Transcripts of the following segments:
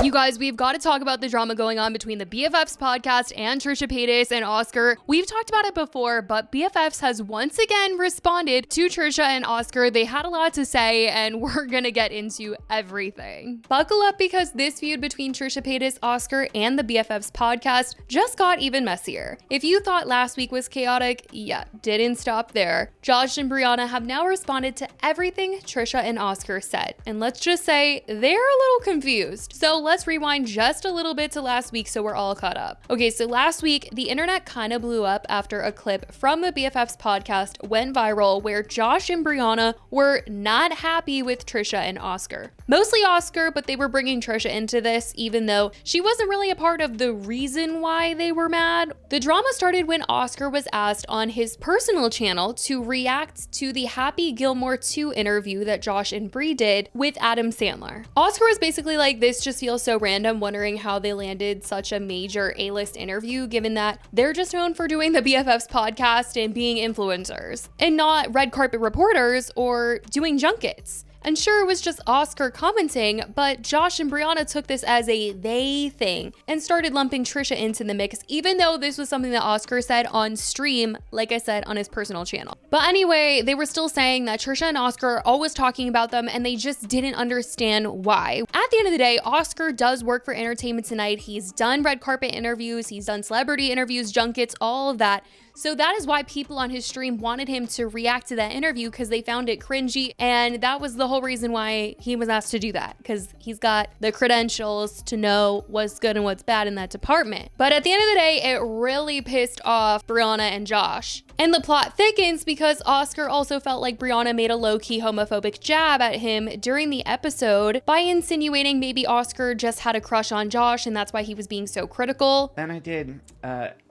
You guys, we've got to talk about the drama going on between the BFFs podcast and Trisha Paytas and Oscar. We've talked about it before, but BFFs has once again responded to Trisha and Oscar. They had a lot to say, and we're gonna get into everything. Buckle up, because this feud between Trisha Paytas, Oscar, and the BFFs podcast just got even messier. If you thought last week was chaotic, yeah, didn't stop there. Josh and Brianna have now responded to everything Trisha and Oscar said, and let's just say they're a little confused. So let's rewind just a little bit to last week so we're all caught up. Okay, so last week, the internet kind of blew up after a clip from the BFFs podcast went viral where Josh and Brianna were not happy with Trisha and Oscar. Mostly Oscar, but they were bringing Trisha into this, even though she wasn't really a part of the reason why they were mad. The drama started when Oscar was asked on his personal channel to react to the Happy Gilmore 2 interview that Josh and Bri did with Adam Sandler. Oscar was basically like, this just feels so random, wondering how they landed such a major A-list interview, given that they're just known for doing the BFFs podcast and being influencers, and not red carpet reporters or doing junkets. And sure, it was just Oscar commenting, but Josh and Brianna took this as a they thing and started lumping Trisha into the mix, even though this was something that Oscar said on stream, like I said, on his personal channel. But anyway, they were still saying that Trisha and Oscar are always talking about them, and they just didn't understand why. At the end of the day, Oscar does work for Entertainment Tonight. He's done red carpet interviews, he's done celebrity interviews, junkets, all of that. So that is why people on his stream wanted him to react to that interview, because they found it cringy, and that was the whole reason why he was asked to do that, because he's got the credentials to know what's good and what's bad in that department. But at the end of the day, it really pissed off Brianna and Josh. And the plot thickens because Oscar also felt like Brianna made a low-key homophobic jab at him during the episode by insinuating maybe Oscar just had a crush on Josh and that's why he was being so critical. Then I did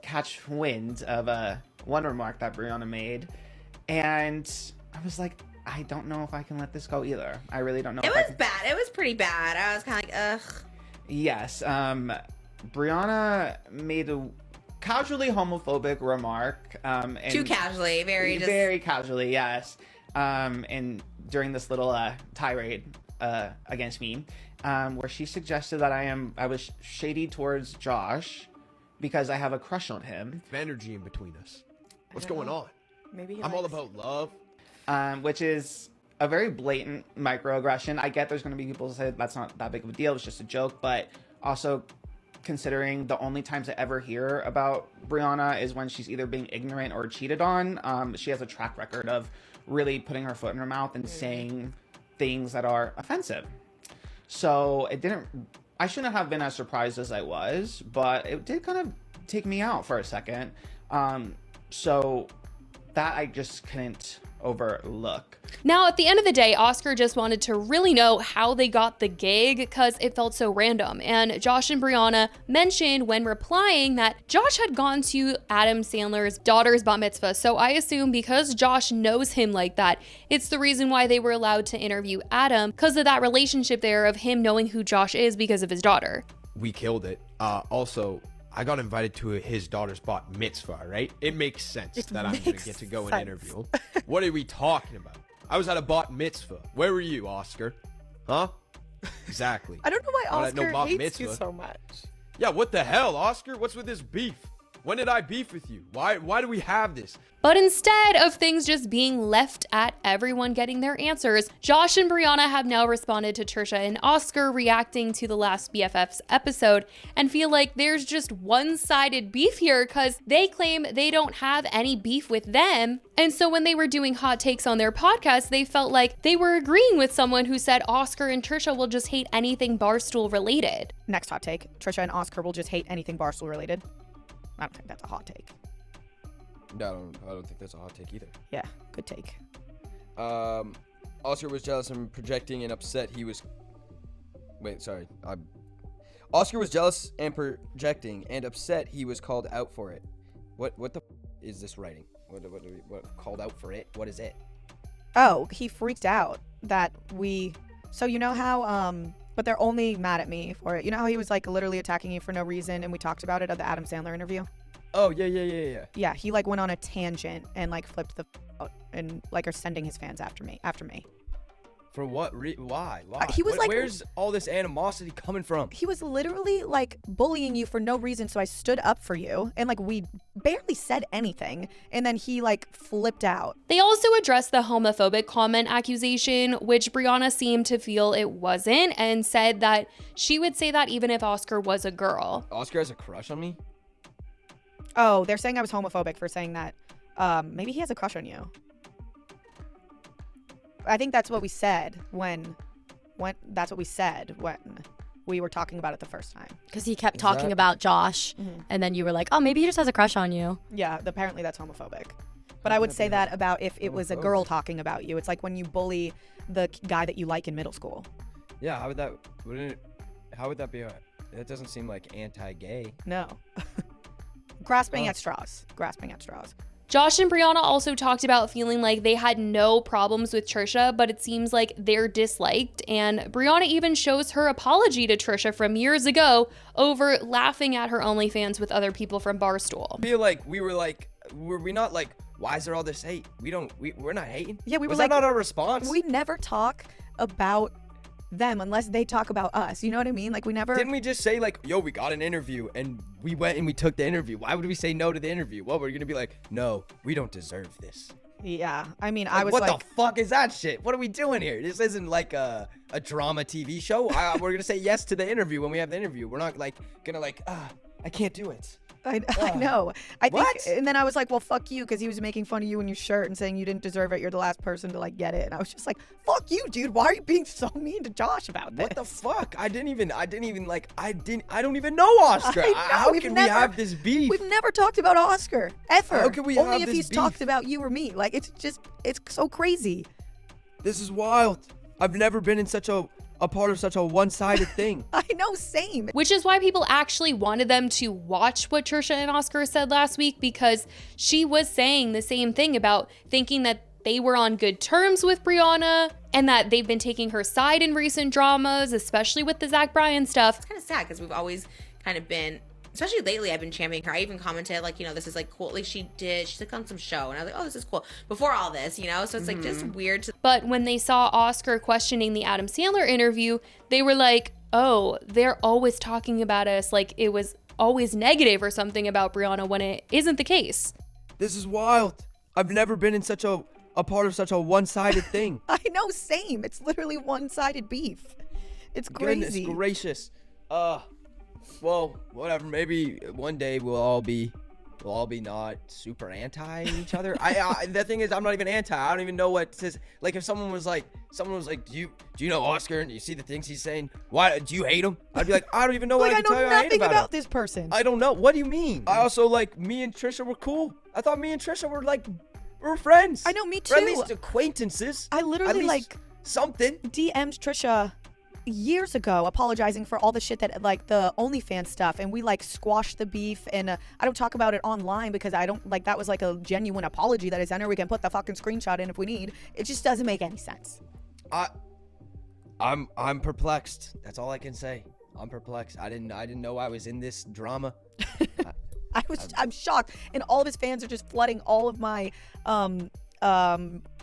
catch wind of one remark that Brianna made, and I was like, I don't know if I can let this go either. I really don't know. It was bad. It was pretty bad. I was kind of like, ugh. Yes. Brianna made a casually homophobic remark. And too casually. Very casually, yes. And during this little tirade against me, where she suggested that I was shady towards Josh because I have a crush on him. Energy in between us. What's going on? Maybe I'm all about love. Which is a very blatant microaggression. I get there's going to be people who say that's not that big of a deal, it's just a joke, but also considering the only times I ever hear about Brianna is when she's either being ignorant or cheated on. She has a track record of really putting her foot in her mouth and saying things that are offensive. So I shouldn't have been as surprised as I was, but it did kind of take me out for a second. So that I just couldn't overlook. Now, at the end of the day, Oscar just wanted to really know how they got the gig because it felt so random. And Josh and Brianna mentioned when replying that Josh had gone to Adam Sandler's daughter's bat mitzvah. So I assume because Josh knows him like that, it's the reason why they were allowed to interview Adam, because of that relationship there of him knowing who Josh is because of his daughter. We killed it. Also, I got invited to his daughter's bat mitzvah, right? It makes sense that I'm going to get to go and interview. What are we talking about? I was at a bat mitzvah. Where were you, Oscar? Huh? Exactly. I don't know why Oscar hates mitzvah. you so much. Yeah, what the hell, Oscar? What's with this beef? When did I beef with you? Why do we have this? But instead of things just being left at everyone getting their answers, Josh and Brianna have now responded to Trisha and Oscar reacting to the last BFFs episode and feel like there's just one-sided beef here because they claim they don't have any beef with them. And so when they were doing hot takes on their podcast, they felt like they were agreeing with someone who said Oscar and Trisha will just hate anything Barstool related. Next hot take, Trisha and Oscar will just hate anything Barstool related. I don't think that's a hot take. No, I don't think that's a hot take either. Yeah, good take. Oscar was jealous and projecting and upset he was... Oscar was jealous and projecting and upset he was called out for it. What the is this writing? What called out for it? What is it? Oh, he freaked out that we... So you know how... But they're only mad at me for it. You know how he was like literally attacking you for no reason and we talked about it at the Adam Sandler interview? Oh, yeah. Yeah, he like went on a tangent and like flipped the out and like are sending his fans after me. For what? Why? He was like, where's all this animosity coming from? He was literally like bullying you for no reason. So I stood up for you, and like we barely said anything, and then he like flipped out. They also addressed the homophobic comment accusation, which Brianna seemed to feel it wasn't, and said that she would say that even if Oscar was a girl. Oscar has a crush on me? Oh, they're saying I was homophobic for saying that. Maybe he has a crush on you. I think that's what we said when we were talking about it the first time. Because he kept talking about Josh, and then you were like, oh, maybe he just has a crush on you. Yeah, apparently that's homophobic. But I would say that about if it was a girl talking about you. It's like when you bully the guy that you like in middle school. Yeah, how would that be? That doesn't seem like anti-gay. No. Grasping at straws. Josh and Brianna also talked about feeling like they had no problems with Trisha, but it seems like they're disliked. And Brianna even shows her apology to Trisha from years ago over laughing at her OnlyFans with other people from Barstool. I feel like were we not like, why is there all this hate? We're not hating. Yeah, we were Was like, that not our response? we never talk about them unless they talk about us. You know what I mean? Like we never. Didn't we just say like, yo, we got an interview and we went and we took the interview? Why would we say no to the interview? Well, we're gonna be like, no, we don't deserve this. Yeah, I mean, Like, I was what like, the fuck is that shit? What are we doing here? This isn't like a drama TV show. We're gonna say yes to the interview when we have the interview. We're not like gonna like, I can't do it. I know. I What? think, and then I was like, well, fuck you, because he was making fun of you and your shirt and saying you didn't deserve it. You're the last person to like get it. And I was just like, fuck you, dude. Why are you being so mean to Josh about this? What the fuck? I don't even know Oscar. I know, How can we have this beef? We've never talked about Oscar ever. How can we Only have if this he's beef? talked about you or me. Like it's so crazy. This is wild. I've never been in such a part of such a one-sided thing. I know, same. Which is why people actually wanted them to watch what Trisha and Oscar said last week, because she was saying the same thing about thinking that they were on good terms with Brianna and that they've been taking her side in recent dramas, especially with the Zach Bryan stuff. It's kind of sad because we've always kind of been, especially lately, I've been championing her. I even commented like, this is like cool. Like she's like on some show and I was like, oh, this is cool before all this, so it's like just weird to. But when they saw Oscar questioning the Adam Sandler interview, they were like, oh, they're always talking about us like it was always negative or something about Brianna when it isn't the case. This is wild. I've never been in such a part of such a one-sided thing. I know, same. It's literally one-sided beef. It's crazy. Goodness gracious. Well, whatever. Maybe one day we'll all be not super anti each other. The thing is, I'm not even anti. I don't even know what to. Like, if someone was like, do you know Oscar? And you see the things he's saying. Why do you hate him? I'd be like, I don't even know what Like I I can know tell you I hate nothing about about him. this person. I don't know. What do you mean? I also like me and Trisha were cool. I thought me and Trisha were like, we're friends. I know, me Or at too. least acquaintances. I literally At least like something. DM'd Trisha years ago apologizing for all the shit that like the OnlyFans stuff, and we like squashed the beef, and I don't talk about it online because I don't like that was like a genuine apology that I sent her. We can put the fucking screenshot in if we need. It just doesn't make any sense. I'm perplexed. That's all I can say. I'm perplexed. I didn't know I was in this drama. I'm shocked, and all of his fans are just flooding all of my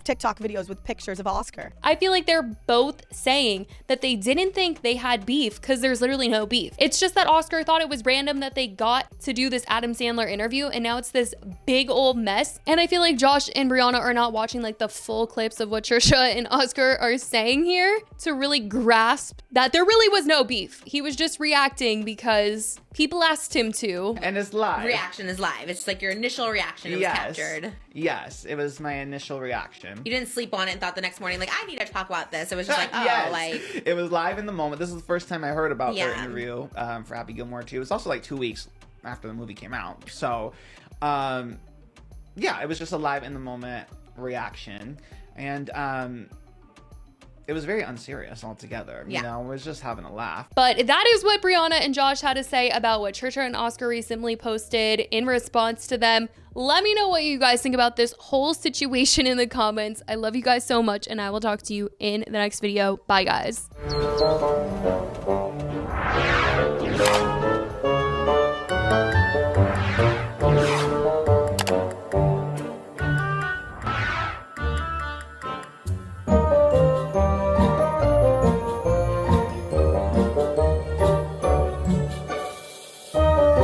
TikTok videos with pictures of Oscar. I feel like they're both saying that they didn't think they had beef because there's literally no beef. It's just that Oscar thought it was random that they got to do this Adam Sandler interview, and now it's this big old mess. And I feel like Josh and Brianna are not watching like the full clips of what Trisha and Oscar are saying here to really grasp that there really was no beef. He was just reacting because people asked him to. And it's live. Reaction is live. It's just like your initial reaction. It was captured. Yes, it was my initial reaction. You didn't sleep on it and thought the next morning, like, I need to talk about this. It was just like, oh, Yes. like. It was live in the moment. This is the first time I heard about their Yeah. interview for Happy Gilmore 2. It was also like 2 weeks after the movie came out. So, yeah, it was just a live in the moment reaction. And it was very unserious altogether. Yeah. You know, it was just having a laugh. But that is what Brianna and Josh had to say about what Trisha and Oscar recently posted in response to them. Let me know what you guys think about this whole situation in the comments. I love you guys so much, and I will talk to you in the next video. Bye, guys.